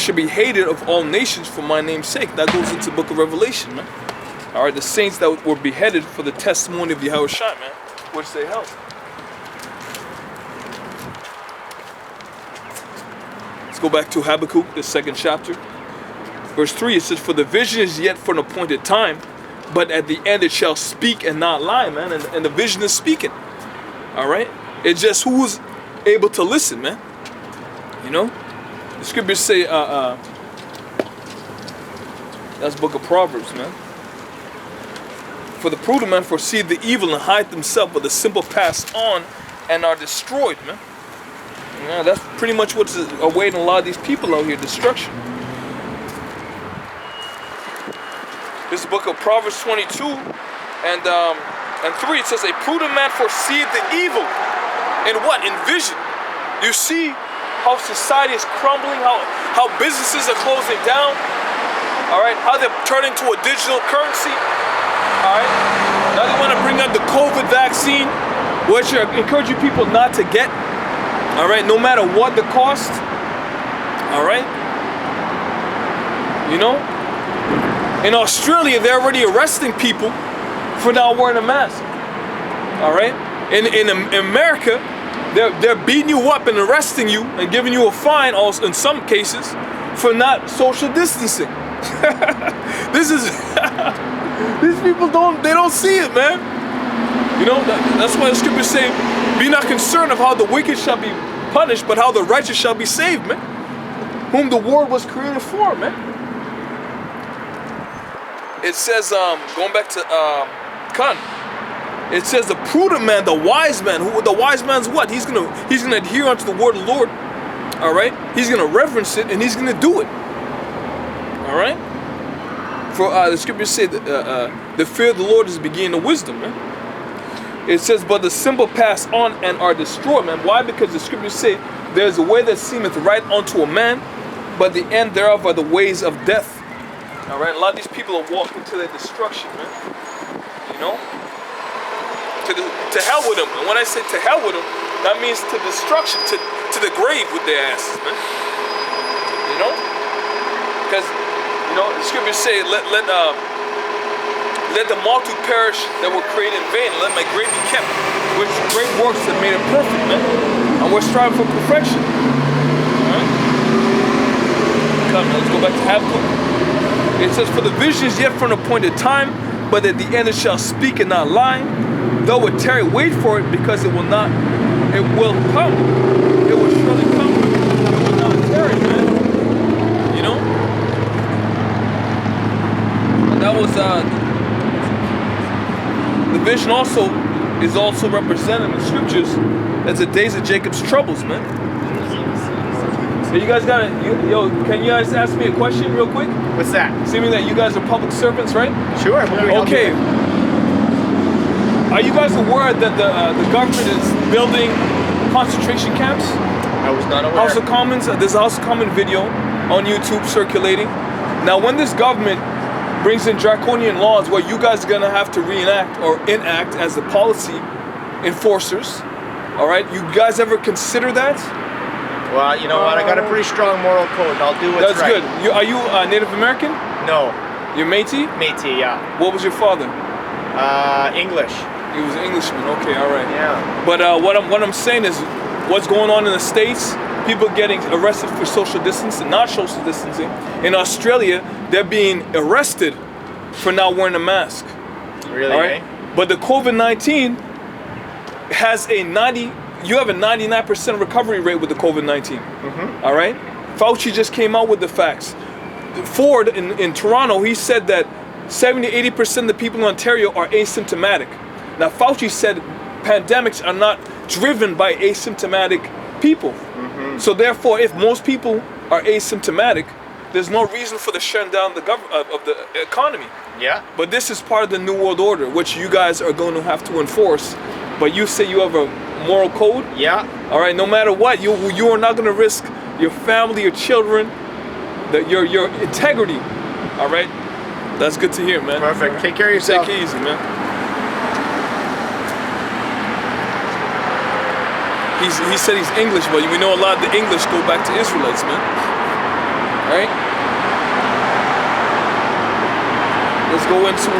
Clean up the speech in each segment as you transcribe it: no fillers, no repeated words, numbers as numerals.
should be hated of all nations for my name's sake. That goes into the book of Revelation, man. All right, the saints that were beheaded for the testimony of Yahushua, man, which they held. Let's go back to Habakkuk, the 2nd chapter. Verse 3, it says, for the vision is yet for an appointed time, but at the end it shall speak and not lie, man. And the vision is speaking. All right? It's just who's able to listen, man. You know? The scriptures say, that's the book of Proverbs, man. For the prudent man foresee the evil and hide themselves, but the simple pass on and are destroyed, man. Yeah, that's pretty much what's awaiting a lot of these people out here, destruction. This is the book of Proverbs 22 and 3. It says, a prudent man foreseeth the evil. In what? In vision. You see how society is crumbling, how businesses are closing down, all right? How they're turning to a digital currency, all right? Now they want to bring up the COVID vaccine, which are encouraging people not to get, all right? No matter what the cost, all right? You know? In Australia, they're already arresting people for not wearing a mask. All right? In America, they're beating you up and arresting you and giving you a fine, also in some cases, for not social distancing. This is these people don't see it, man. You know, that's why the scriptures say, be not concerned of how the wicked shall be punished, but how the righteous shall be saved, man. Whom the world was created for, man. It says, going back to Khan, it says the prudent man, the wise man. The wise man's what? He's gonna adhere unto the word of the Lord. All right, he's gonna reverence it and he's gonna do it. All right. For the scriptures say that the fear of the Lord is the beginning of wisdom, man. It says, but the simple pass on and are destroyed, man. Why? Because the scriptures say there's a way that seemeth right unto a man, but the end thereof are the ways of death. All right, a lot of these people are walking to their destruction, man. You know, to hell with them. And when I say to hell with them, that means to destruction, to the grave with their asses, man. You know, because you know the scriptures say, let the multitude perish that were created in vain, and let my grave be kept, which great works that made it perfect, man. And we're striving for perfection. All right, come, let's go back to Habakkuk. It says, for the vision is yet for an appointed time, but at the end it shall speak and not lie. Though it tarry, wait for it, because it will not, it will come. It will surely come. It will not tarry, man. You know? And that was, the vision also is also represented in the scriptures as the days of Jacob's troubles, man. So you guys got it. Yo, can you guys ask me a question real quick? What's that? Seeming that you guys are public servants, right? Sure. Okay. Are you guys aware that the government is building concentration camps? I was not aware. House of Commons. There's a House of Commons video on YouTube circulating. Now, when this government brings in draconian laws where you guys are gonna have to reenact or enact as the policy enforcers, all right? You guys ever consider that? Well, you know what? I got a pretty strong moral code. I'll do what's right. That's good. Are you Native American? No. You're Métis? Métis, yeah. What was your father? English. He was an Englishman. Okay, all right. Yeah. But what I'm saying is, what's going on in the States? People getting arrested for social distancing, not social distancing. In Australia, they're being arrested for not wearing a mask. Really? All right. But the COVID-19 has you have a 99% recovery rate with the COVID-19. Mm-hmm. All right? Fauci just came out with the facts. Ford in Toronto, he said that 70 to 80% of the people in Ontario are asymptomatic. Now, Fauci said pandemics are not driven by asymptomatic people. Mm-hmm. So therefore, if most people are asymptomatic, there's no reason for the shutting down of the economy. Yeah. But this is part of the New World Order, which you guys are going to have to enforce. But you say you have a moral code? Yeah. All right, no matter what, you are not going to risk your family, your children, your integrity. All right? That's good to hear, man. Perfect. Take care of yourself. Take it easy, man. He said he's English, but we know a lot of the English go back to Israelites, man. Right? Let's go into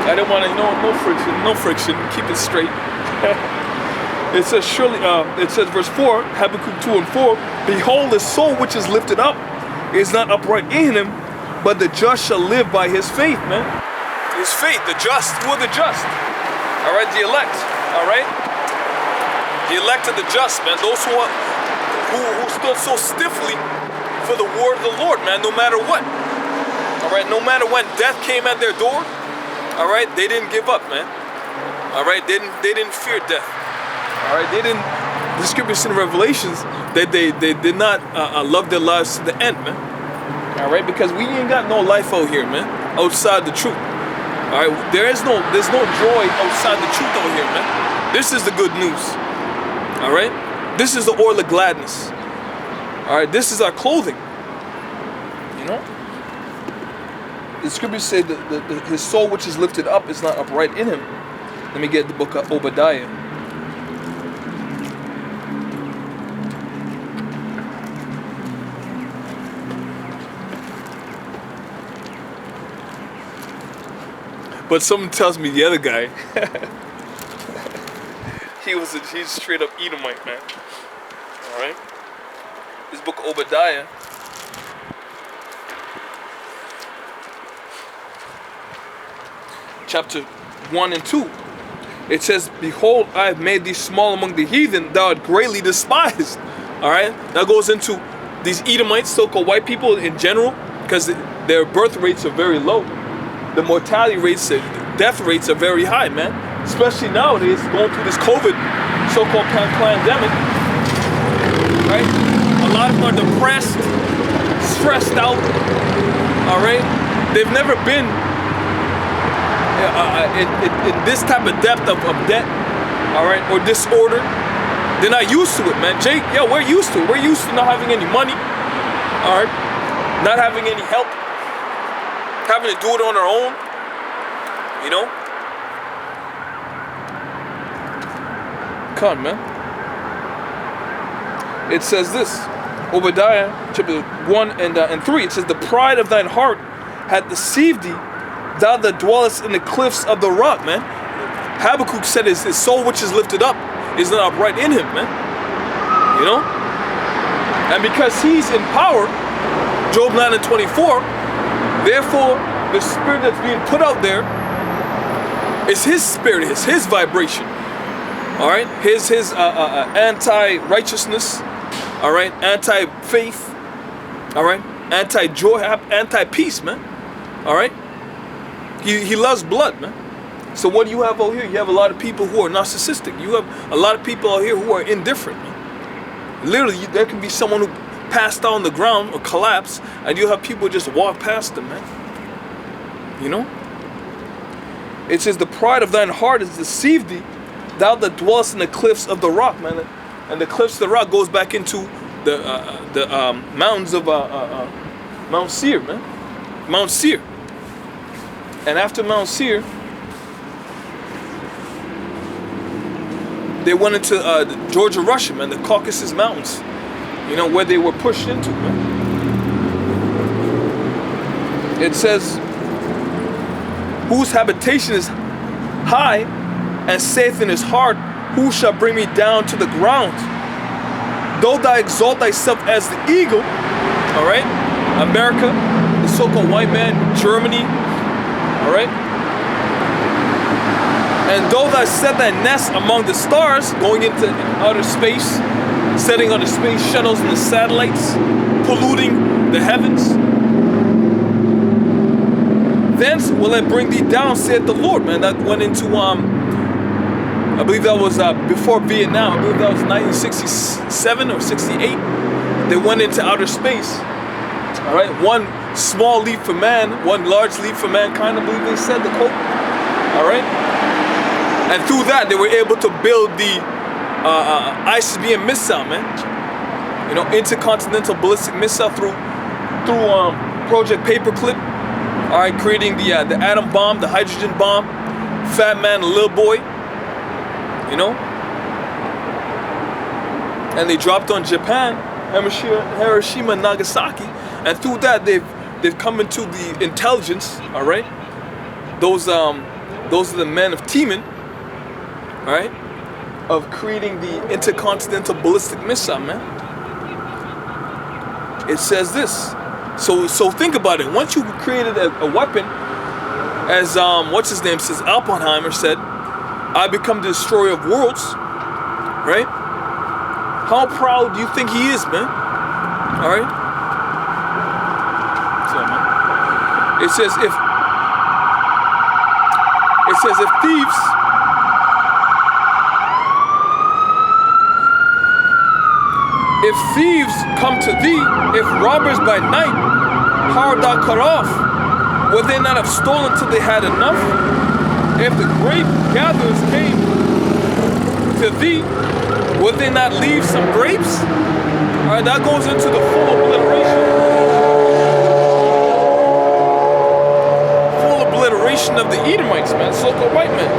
I don't want to no friction. Keep it straight. It says surely. It says verse 4, Habakkuk 2 and 4. Behold, the soul which is lifted up is not upright in him, but the just shall live by his faith, man. His faith, the just. Who are the just? All right, the elect. All right, the elect are the just, man. Those who stood so stiffly for the word of the Lord, man. No matter what. All right, no matter when death came at their door. All right, they didn't give up, man. All right, they didn't fear death. All right, they didn't. The scriptures in Revelations that they did not love their lives to the end, man. All right, because we ain't got no life out here, man, outside the truth. All right, there's no joy outside the truth out here, man. This is the good news. All right, this is the oil of gladness. All right, this is our clothing. You know, the scriptures say that his soul which is lifted up is not upright in him. Let me get the book of Obadiah. But someone tells me the other guy, he's straight up Edomite, man. All right. This book of Obadiah. Chapter 1 and 2. It says, behold, I have made thee small among the heathen, thou art greatly despised. All right. That goes into these Edomites, so-called white people in general, because their birth rates are very low. The mortality rates, death rates are very high, man. Especially nowadays, going through this COVID so-called pandemic, right? A lot of them are depressed, stressed out, all right? They've never been in this type of depth of debt, all right, or disorder. They're not used to it, man. Jake, yo, we're used to it. We're used to not having any money, all right? Not having any help. Having to do it on our own, you know? Come on, man. It says this, Obadiah chapter 1 and 3. It says, the pride of thine heart hath deceived thee, thou that dwellest in the cliffs of the rock, man. Habakkuk said his soul which is lifted up is not upright in him, man. You know? And because he's in power, Job 9 and 24, therefore, the spirit that's being put out there is his spirit, is his vibration. All right, his anti-righteousness. All right, anti-faith. All right, anti-joy, anti-peace, man. All right, he loves blood, man. So what do you have out here? You have a lot of people who are narcissistic. You have a lot of people out here who are indifferent, man. Literally, there can be someone who passed out on the ground or collapse, and you have people just walk past them, man. You know? It says, the pride of thine heart is deceived thee, thou that dwellest in the cliffs of the rock, man. And the cliffs of the rock goes back into the mountains of Mount Seir, man. Mount Seir. And after Mount Seir, they went into Georgia, Russia, man, the Caucasus Mountains. You know, where they were pushed into, man. It says, whose habitation is high, and saith in his heart, who shall bring me down to the ground? Though thou exalt thyself as the eagle, all right? America, the so-called white man, Germany, all right? And though thou set thy nest among the stars, going into outer space, setting on the space shuttles and the satellites, polluting the heavens, thence will I bring thee down, saith the Lord, man. That went into, I believe that was before Vietnam. I believe that was 1967 or 68. They went into outer space. All right, one small leap for man, one large leap for mankind, I believe they said, the quote. All right, and through that they were able to build the ICBM missile, man. You know, intercontinental ballistic missile through Project Paperclip. All right, creating the atom bomb, the hydrogen bomb, Fat Man, Little Boy. You know, and they dropped on Japan, Hiroshima, and Nagasaki. and through that they've come into the intelligence. All right, those are the men of Teman. All right, of creating the intercontinental ballistic missile, man. It says this. So think about it. Once you created a weapon, as what's his name says, Oppenheimer said, I become the destroyer of worlds. Right? How proud do you think he is, man? All right. So, man. It says if thieves. If thieves come to thee, if robbers by night, how art thou cut off? Would they not have stolen till they had enough? If the grape gatherers came to thee, would they not leave some grapes? Alright, that goes into the full obliteration of the Edomites, man, so-called white men.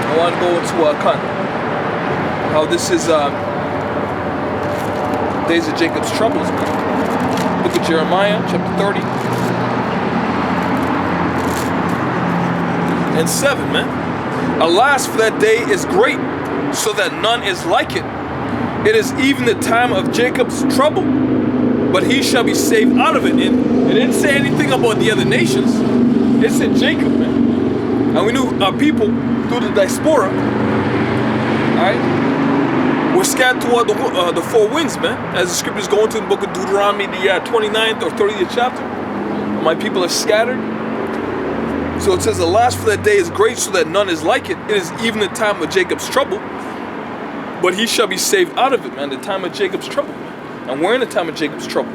I want to go into Khan. How this is days of Jacob's troubles, man. Look at Jeremiah chapter 30 and 7, man. Alas, for that day is great, so that none is like it. It is even the time of Jacob's trouble, but he shall be saved out of it. And it didn't say anything about the other nations. It said Jacob, man. And we knew our people through the diaspora, alright, were scattered throughout the four winds, man. As the scriptures go into the book of Deuteronomy, the 29th or 30th chapter. My people are scattered. So it says, alas, for that day is great, so that none is like it. It is even the time of Jacob's trouble, but he shall be saved out of it, man. The time of Jacob's trouble, man. And we're in the time of Jacob's trouble,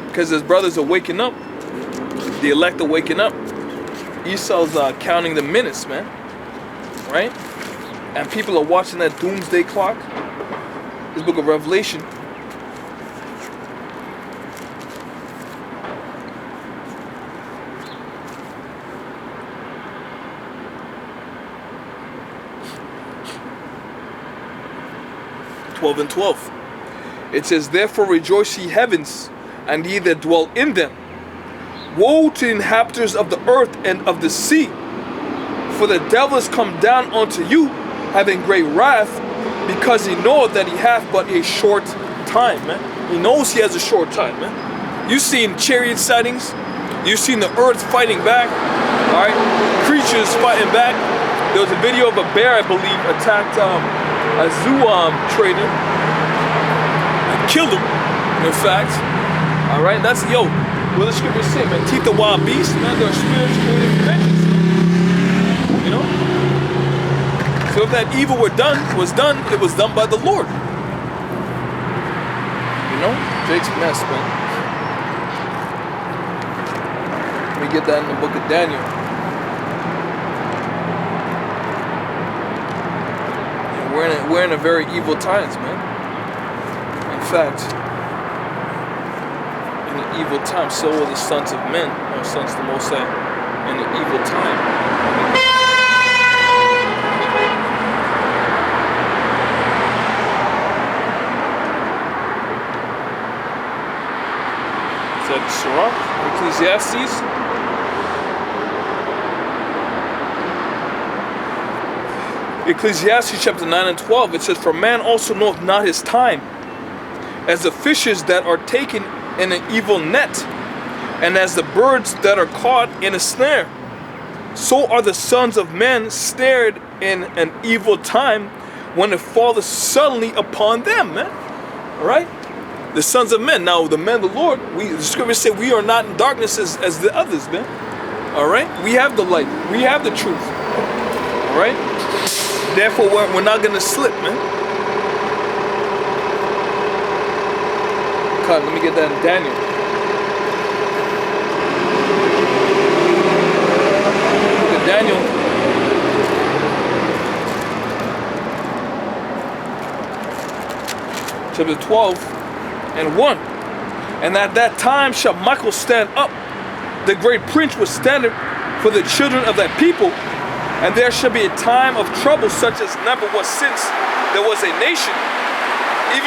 because his brothers are waking up. The elect are waking up. Esau's counting the minutes, man. Right? And people are watching that doomsday clock. This book of Revelation. and 12. It says, therefore rejoice ye heavens, and ye that dwell in them. Woe to the inhabitants of the earth and of the sea, for the devil is come down unto you, having great wrath, because he knoweth that he hath but a short time, man. He knows he has a short time, man. You've seen chariot sightings. You've seen the earth fighting back. Alright? Creatures fighting back. There was a video of a bear, I believe, attacked a zoo trader. Killed him, in fact. Alright? That's, what the scriptures say, man. Teeth of wild beasts, man. There are spirits created conventions. You know? So if that evil was done, it was done by the Lord. You know? Jake's mess, man. We get that in the book of Daniel. And we're in a very evil times, man. In fact, in the evil time, so are the sons of men, or sons of the Most High, in the evil time. Is that Sirach? Ecclesiastes? Ecclesiastes chapter 9 and 12, it says, for man also knoweth not his time, as the fishes that are taken in an evil net, and as the birds that are caught in a snare. So are the sons of men snared in an evil time, when it falleth suddenly upon them, man. Alright? The sons of men. Now, the men of the Lord, the scriptures say we are not in darkness as the others, man. Alright? We have the light. We have the truth. Alright? Therefore, we're not going to slip, man. God, let me get that in Daniel. Look at Daniel. Chapter 12 and 1. And at that time shall Michael stand up, the great prince was standing for the children of that people. And there shall be a time of trouble such as never was since there was a nation.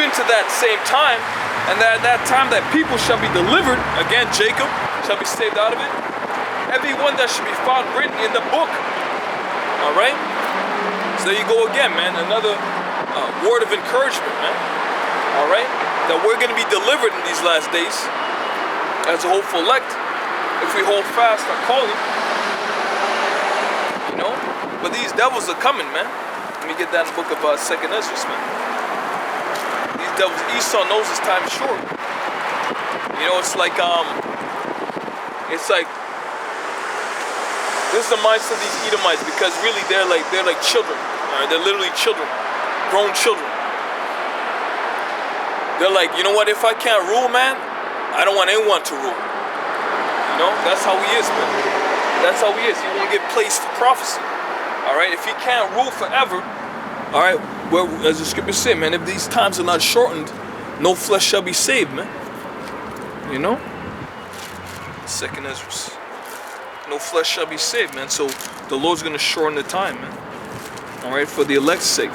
even to that same time, and that time that people shall be delivered, again, Jacob shall be saved out of it, everyone that should be found written in the book. All right? So there you go again, man. Another word of encouragement, man. All right? That we're going to be delivered in these last days as a hopeful elect if we hold fast our calling. You know? But these devils are coming, man. Let me get that in the book of 2nd Ezra, man. These devils, Esau knows his time is short. You know, it's like this is the mindset of these Edomites, because really they're like children. All right? They're literally children, grown children. They're like, you know what? If I can't rule, man, I don't want anyone to rule. You know, that's how he is, man. That's how he is. He won't get placed for prophecy. All right, if he can't rule forever, all right. Well, as the scripture said, man, if these times are not shortened, no flesh shall be saved, man. You know. 2nd Ezra. No flesh shall be saved, man. So the Lord's gonna shorten the time, man. All right, for the elect's sake.